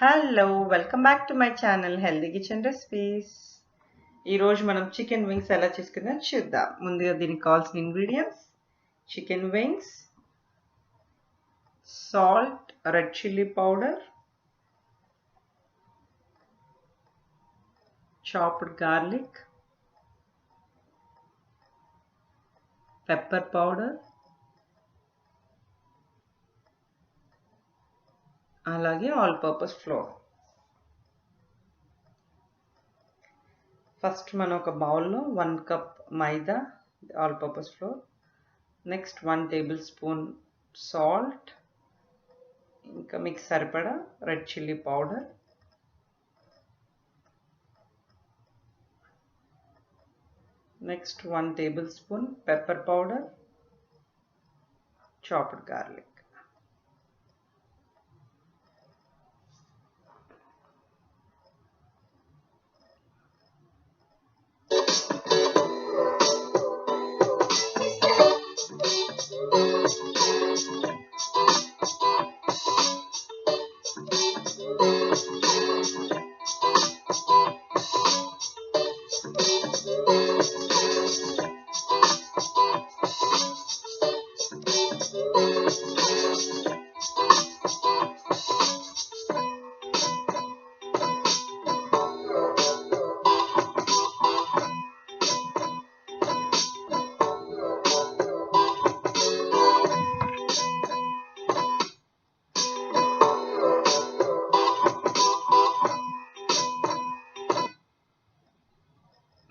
Hello welcome back to my channel healthy kitchen recipes. ఈరోజు మనం chicken wings ఎలా చేసుకుందాం చూద్దాం. ముందుగా దీనికి కావాల్సిన ingredients: chicken wings, salt, red chilli powder, chopped garlic, pepper powder, అలాగే ఆల్ పర్పస్ ఫ్లోర్. ఫస్ట్ మనం ఒక బౌల్లో 1 cup maida, all purpose flour, next 1 tablespoon salt, ఇంకా మీకు సరిపడా red chilli powder, next 1 tablespoon pepper powder, chopped garlic.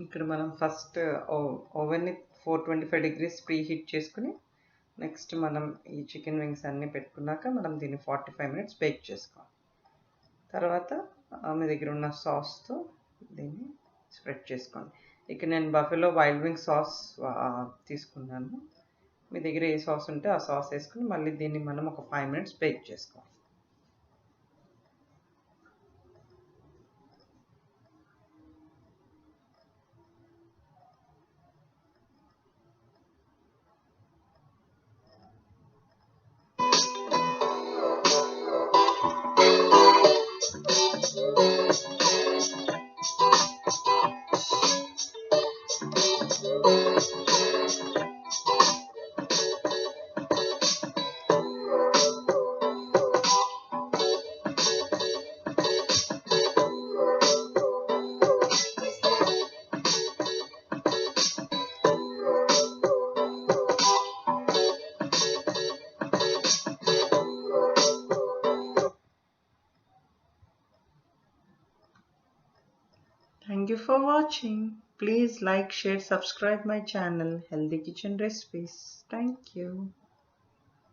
ఇక్కడ మనం first ఓవెన్ని 425 degrees ప్రీ హీట్ చేసుకుని నెక్స్ట్ మనం ఈ చికెన్ వింగ్స్ అన్నీ పెట్టుకున్నాక మనం దీన్ని 45 minutes బేక్ చేసుకోవాలి. తర్వాత మీ దగ్గర ఉన్న సాస్తో దీన్ని స్ప్రెడ్ చేసుకోండి. ఇక్కడ నేను బఫెలో వైల్డ్ వింగ్ సాస్ తీసుకున్నాను. మీ దగ్గర ఏ సాస్ ఉంటే ఆ సాస్ వేసుకుని మళ్ళీ దీన్ని మనం ఒక 5 minutes బేక్ చేసుకోవాలి. Thank you for watching. Please like, share, subscribe my channel Healthy Kitchen Recipes. Thank you.